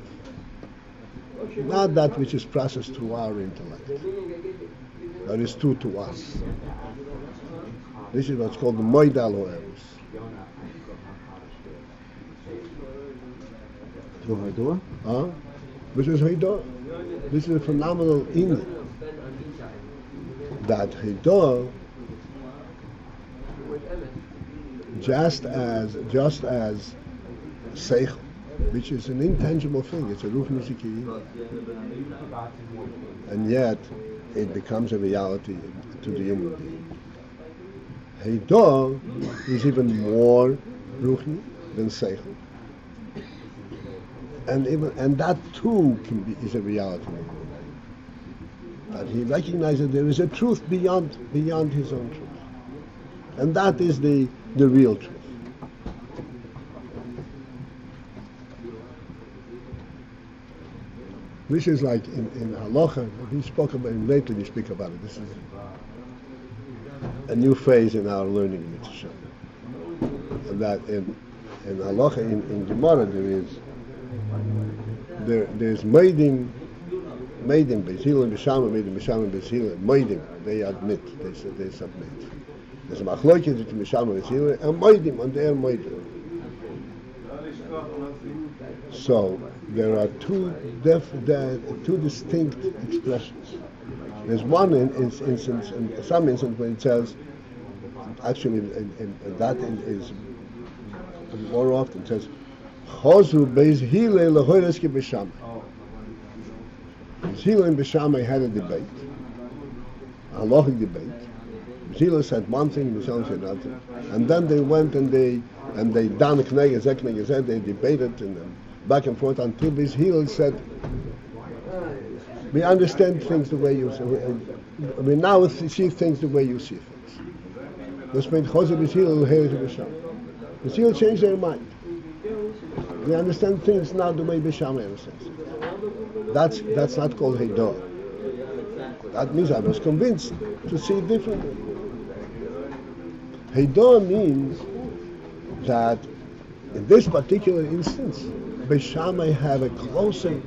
Not that which is processed through our intellect. That is true to us. This is what's called the moidal emes. Which is Haidah. This is a phenomenal in that Haidah, just as Seichel, which is an intangible thing, it's a Ruch Nishiki, and yet it becomes a reality to the human being. Haidah is even more Ruchni than Seichel. And that too is a reality. That he recognizes there is a truth beyond his own truth. And that is the real truth. This is like in Halacha, we spoke about it lately, we speak about it. This is a new phase in our learning in Mitzvah. And that in Halacha, in Gemara, there's Meidim Beis Hillel and Meidim Beis Hillel, Meidim, they admit, they submit. There's a Machlokes between Beis Beis Hillel and Meidim, and they are Meidim. So there are two distinct expressions. There's one instance, in some instance, where it says, actually, that is more often, it says, Chozu Beis Hillel lehoires ki Beis Shammai. Beis Hillel and Beis Shammai had a debate, a halachic debate. Beis Hillel said one thing, Beis Shammai said another, and then they went and they dan kneged, zek kneged, they debated and back and forth until Beis Hillel said, "We understand things the way you see. We now see things the way you see things." This made Chozu Beis Hillel lehoires ki Beis Shammai. Beis Hillel changed their mind. We understand things now the way Beis Shammai understands it. That's not called Haidah. That means I was convinced to see it differently. Haidah means that in this particular instance, Beis Shammai have a closer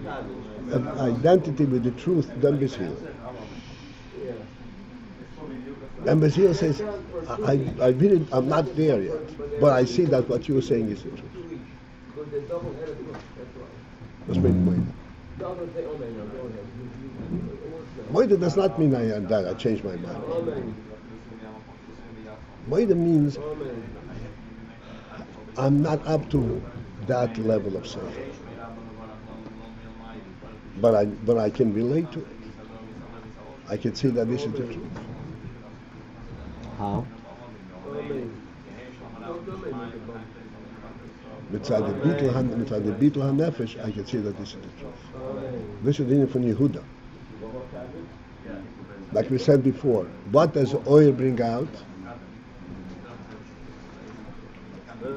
identity with the truth than Beis Hillel. And Beis Hillel says, I'm not there yet, but I see that what you are saying is the truth. That's Moida. Moida does not mean that I changed my mind. Moida means I'm not up to that level of self, but I can relate to it. I can see that this is the truth.
How?
Mitzad the Bitul HaNefesh, I can see that this is the truth. This is the thing from Yehuda. Like we said before, what does oil bring out?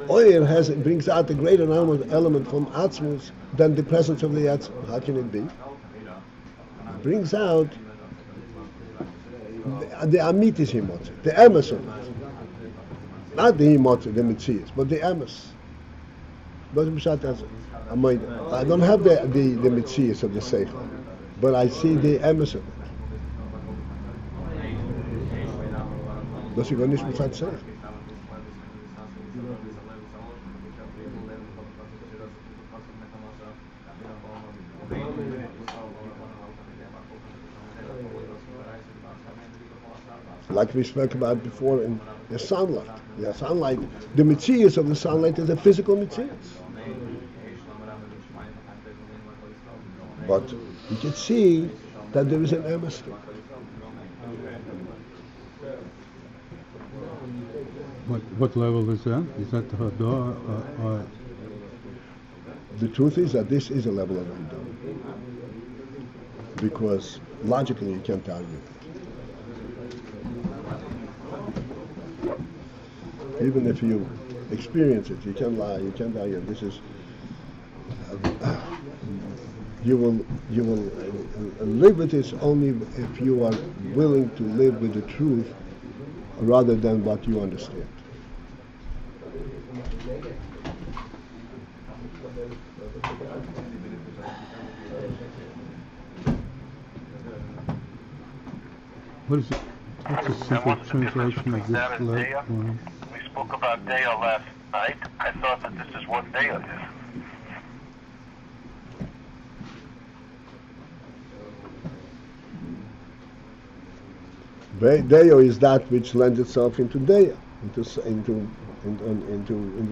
Oil brings out a greater element from Atzmus than the presence of the Atzmus. How can it be? It brings out the Amitis Himotze, the emes of it. Not the Himotze, the Mitzias, but the emes. I don't have the Mitzias of the Seichel, but I see the emes of it. Das ist gar nicht mit Seichel. Like we spoke about before in the sunlight. The sunlight, the Mitzias of the sunlight is a physical Mitzias. But you can see that there is an emes to it.
What level is that? Is that Haidah or?
The truth is that this is a level of Haidah. Because logically you can't argue it. Even if you experience it, you can't lie, you can't argue. This is you will live with it only if you are willing to live with the truth rather than what you understand.
What is it? What's a simple
what's the difference
translation of
between that
this
and
last
Deah?
one?
We spoke about Deah last night. I thought that this is what Deah is.
Deyo is that which lends itself into Deya, into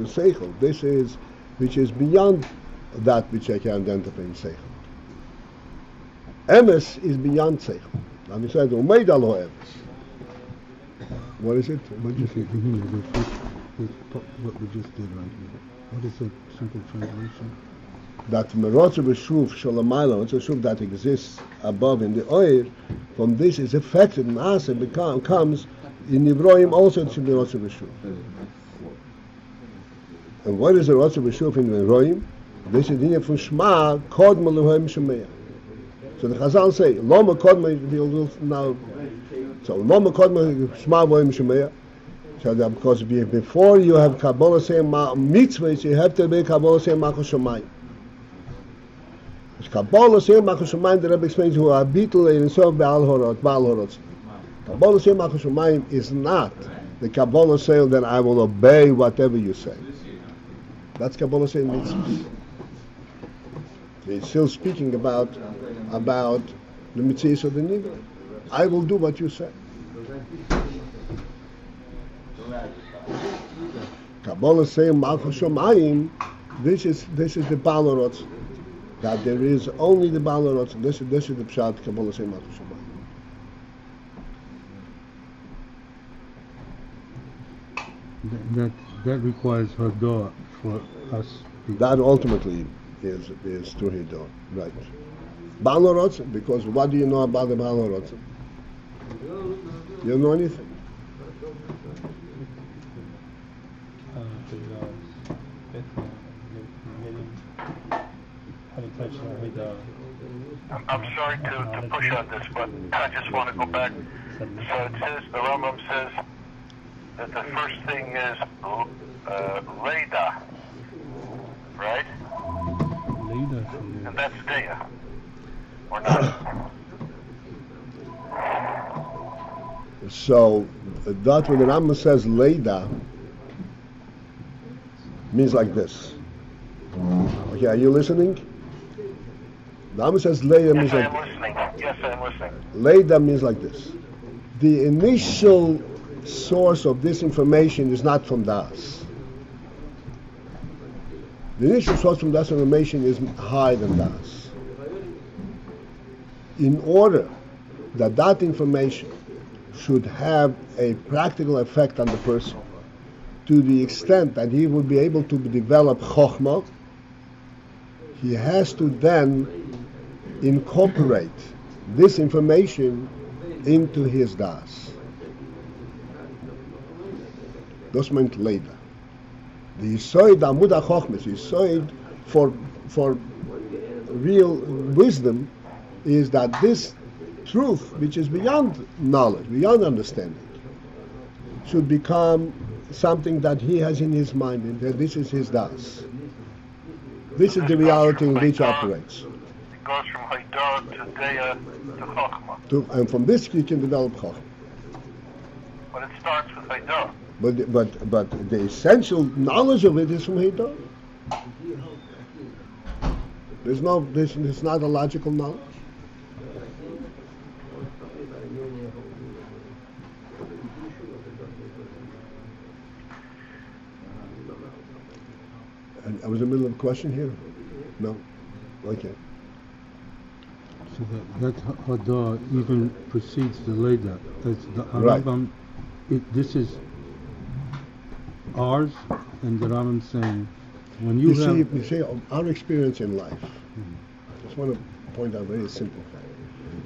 Seichel. This is which is beyond that which I can identify in Seichel. Emes is beyond Seichel. And he said, Umeid alo Emes. What is it?
What did you say? What we just did right here. What is a simple translation?
That Merotze B'Shuv Shalamayla, it's a Shuv that exists above in the oil, from this is affected, Maase comes in Nivroim also to Merotze B'Shuv. And what is the Merotze B'Shuv in Nivroim? This is the from Shema, Kodma Lehoim Shemeya. So the Chazal say, Loma Kodma, now, so Loma Kodma Shema Voim Shemeya. So that because before you have Kabbalah saying mitzvahs, you have to be Kabbalah saying Machos Shemayim. Kabbalah saying Machos Shemayim, the Rebbe explains who are Bitul and so Baal Horot. Kabbalah saying Machos Shemayim is not the Kabbalah saying that I will obey whatever you say. That's Kabbalah saying mitzvahs. He's still speaking about the mitzvahs of the Nivra. I will do what you say. Kabbalah saying Machos Shemayim, this is the Baal Horot. That there is only the Baal Horot. This is the Pshat Kabbalah saying Machos
Shemayim. That requires Hadah for us.
That ultimately is through Hadah, right? Baal Horot, because what do you know about the Baal Horot? You don't know anything.
I'm sorry to push on this, but I just want to go back. So it says, the Rambam says that the first thing is Leda, right?
Leda.
And that's Deah, or not?
So that when the Rambam says Leda means like this. Okay, are you listening? The Rambam says Leda means like this.
Yes, I am listening.
Leda means like this. The initial source of this information is not from Das. The initial source from Das information is higher than Das. In order that that information should have a practical effect on the person, to the extent that he would be able to develop Chokhmah, he has to then incorporate this information into his Das. Das meint Leda. The Yisoid Amud HaChochmes, the Yisoid for real wisdom, is that this truth, which is beyond knowledge, beyond understanding, should become something that he has in his mind, and that this is his Das. This is the reality in which he operates.
It goes from Haidah to Deah to Chokhmah.
And from this he can develop Chokhmah.
But it starts with Haidah.
But the essential knowledge of it is from Haidah. It's not a logical knowledge. And I was in the middle of a question here. No, okay.
So that Hadah even precedes the Leda. That's the
Right.
Rambam. This is ours, and the Rambam saying, when you have...
see, our experience in life. I just want to point out a very simple fact.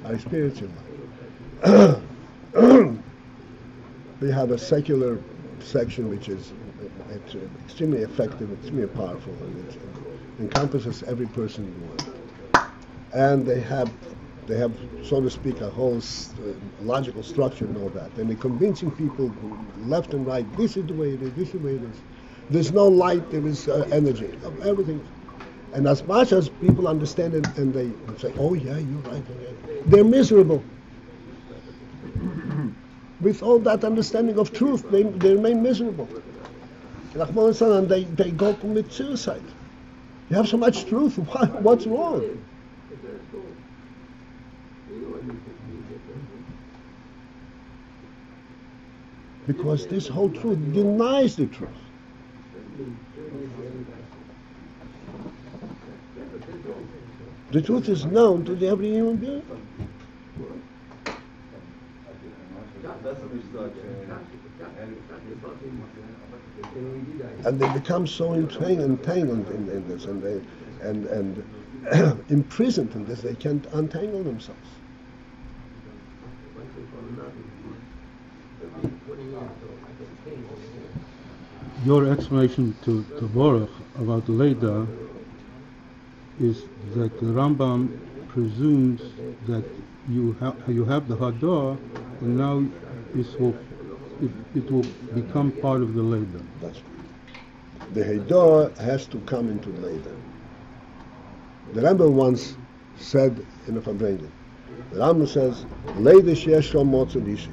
Our experience in life. We have a secular section which is extremely effective, extremely powerful, and it encompasses every person in the world. and they have, so to speak, a whole logical structure and all that, and they're convincing people left and right, this is the way it is, this is the way it is. There's no light, there is energy, everything. And as much as people understand it and they say, oh yeah, you're right, they're miserable. With all that understanding of truth, they remain miserable. And they go commit suicide. You have so much truth, what's wrong? Because this whole truth denies the truth. The truth is known to every human being. And they become so entangled in this, and imprisoned in this, they can't untangle themselves.
Your explanation to Baruch about Leda is that the Rambam presumes that you have the Hadar, and now it will become part of the Leda.
That's right. The Hadar has to come into Leda. The Rambam once said in a Fabrengen, the Rambam says, Leda sheyesh lo motzer ishi,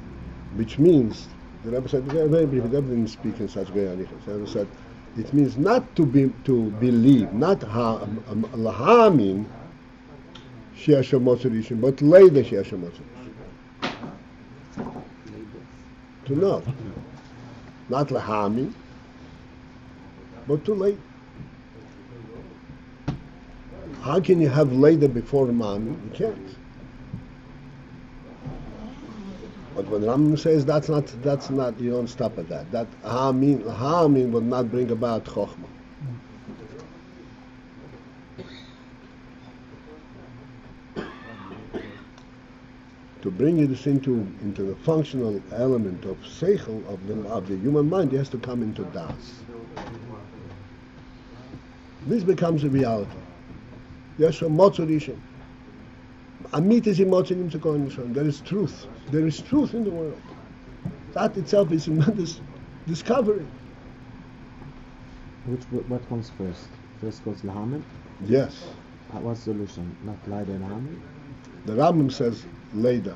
which means, the Rebbe said, very briefly, the Rebbe didn't speak in such way. The Rebbe said, it means not to believe, not lahamin sheyesh lo motzer ishi, but Leda sheyesh lo motzer ishi. To know. Not lahamin, but to lay. How can you have Leda before Mami? You can't. But when Rambam says that's not, you don't stop at that. That Hamin will not bring about Chokhmah. To bring this into the functional element of Seichel, of the human mind, it has to come into Das. This becomes a reality. Yes, so Motzorishim. Amit is emotion to go in. There is truth. There is truth in the world. That itself is a tremendous discovery.
What comes first? First goes Lahamin?
Yes.
What's the solution? Not Leda and Lahamin?
The Rambam says Leda.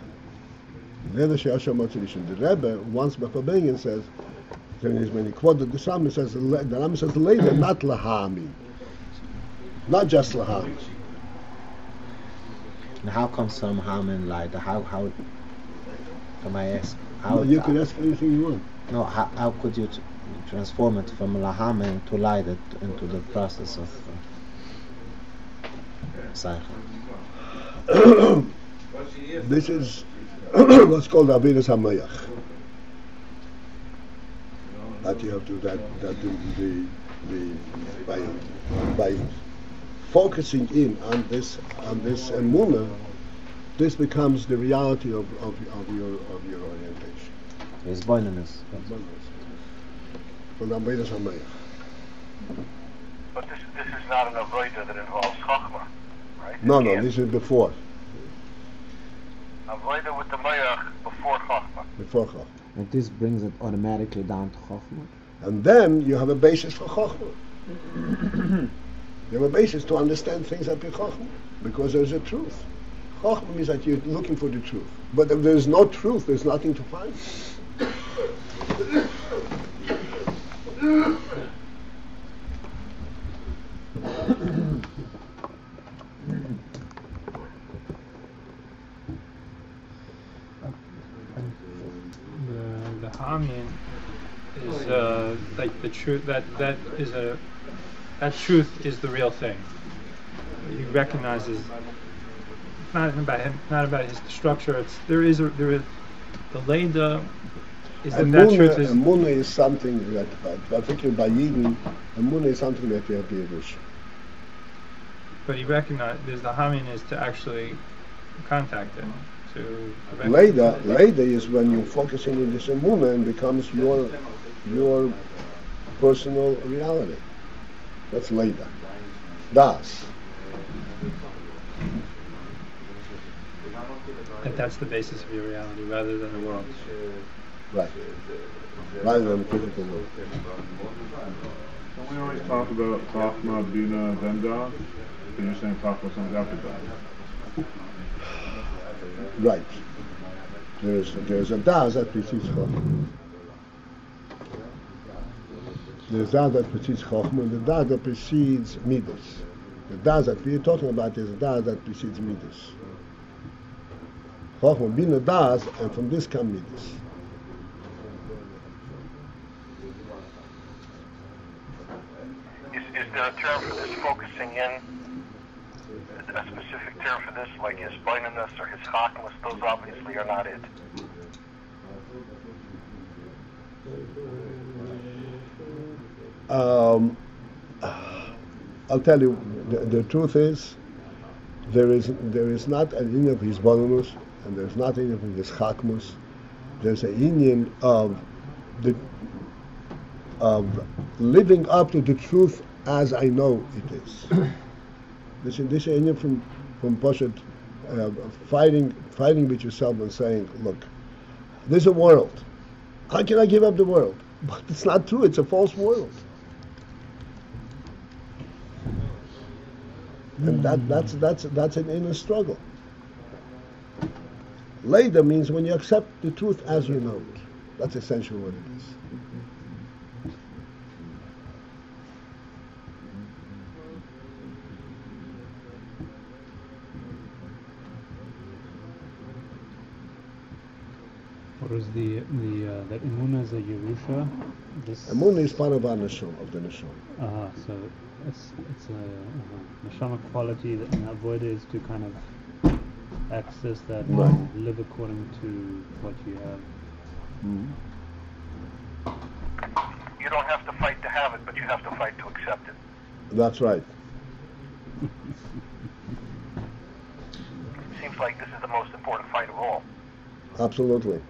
Leda she'asha motzorishim. The Rebbe, once before Bengen says, when he quoted the Rambam, says the Rambam says Leda, not Lahamin. Not just Lahamin.
And how comes from Ham and Lida? How can I ask? How
you can ask anything you want.
No, how could you transform it from Lahamen to Lida into the process of Seichel?
This is what's called Avidas HaMayach. That you have to by focusing in on this emunah, this becomes the reality of your orientation.
His boinaness.
But this is
not an avodah that involves chachma, right?
No, this is before.
Avodah with the mayach before chachma.
Before chachma.
And this brings it automatically down to chachma.
And then you have a basis for chachma. You have a basis to understand things at Chachma, because there's a truth. Chachma means that you're looking for the truth. But if there's no truth, there's nothing to find.
The Hamin is like the truth. That truth is the real thing. He recognizes not about his structure. There is the Leda is that truth is.
Emunah is something that, particularly by Yidden, Emunah is something that you have to Yerush.
But he recognizes the Hamin is to actually contact him.
Leda is when you're focusing in this Emunah and becomes your personal reality. That's Leda. Das.
that's the basis of your reality rather than the world.
Right. Rather than the physical world.
Don't we always talk about Chachma, Bina, then Das? And you're saying Chachma comes after Das.
Right. There's a Das that precedes Chachma. There's Das that precedes Chachma, and the Das that precedes Midas. The Das that we're talking about is a Das that precedes Midas. Chachma, Bina, Das, and from this come Midas.
Is there a term for this focusing in? A specific term for this, like his blindness or his chakmas? Those obviously are not it.
I'll tell you, the truth is, there is not an inyan of his bonus, and there's not an inyan of his chakmus. There's an inyan of living up to the truth as I know it is. This is an inyan from Poshet, fighting with yourself and saying, look, there's a world. How can I give up the world? But it's not true. It's a false world. And that's an inner struggle. Later means when you accept the truth as you know it. That's essentially what it is.
What is that Emunah is a Yerusha?
Emunah is part of our neshama, of the neshama.
So it's a neshama quality that an avoid is to kind of access that and live according to what you have.
You don't have to fight to have it, but you have to fight to accept it.
That's right.
It seems like this is the most important fight of all.
Absolutely.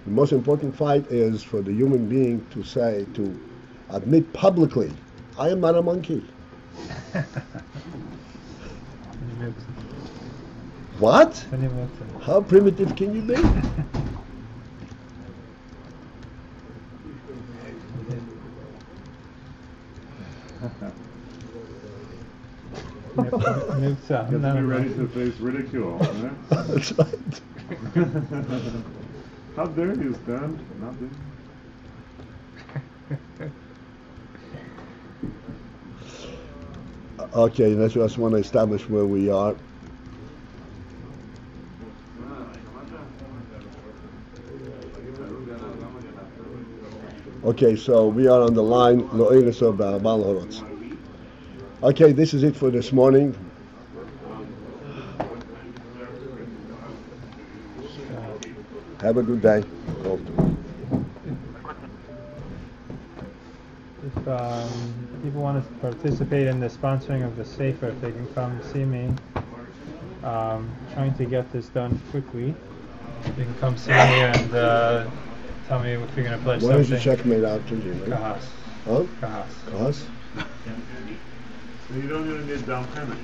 The most important fight is for the human being to admit publicly, I am not a monkey. What? How primitive can you be?
Get to be ready to face ridicule. Right?
That's right.
How dare you stand? Nothing.
Okay, let's just want to establish where we are. Okay, so we are on the line Lo'eres of Baal Horotz. Okay, this is it for this morning. Have a good day.
If people want to participate in the sponsoring of the Sefer, if they can come see me, trying to get this done quickly, you can come see me and tell me if you're going to pledge something.
Where is the check made out to you?
Kahas.
Huh?
Kahas.
Kahas?
So you don't even need down payment.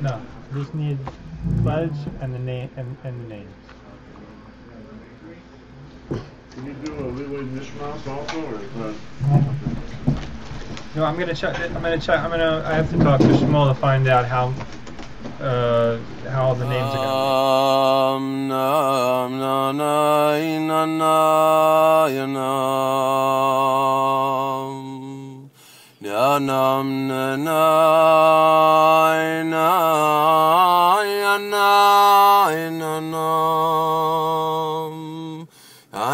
No, you just need pledge and the name and the names.
Can you do a Lilay Nishmas also, or is that?
No, I'm gonna check. I have to talk to Shmuel to find out how all the names are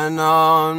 Na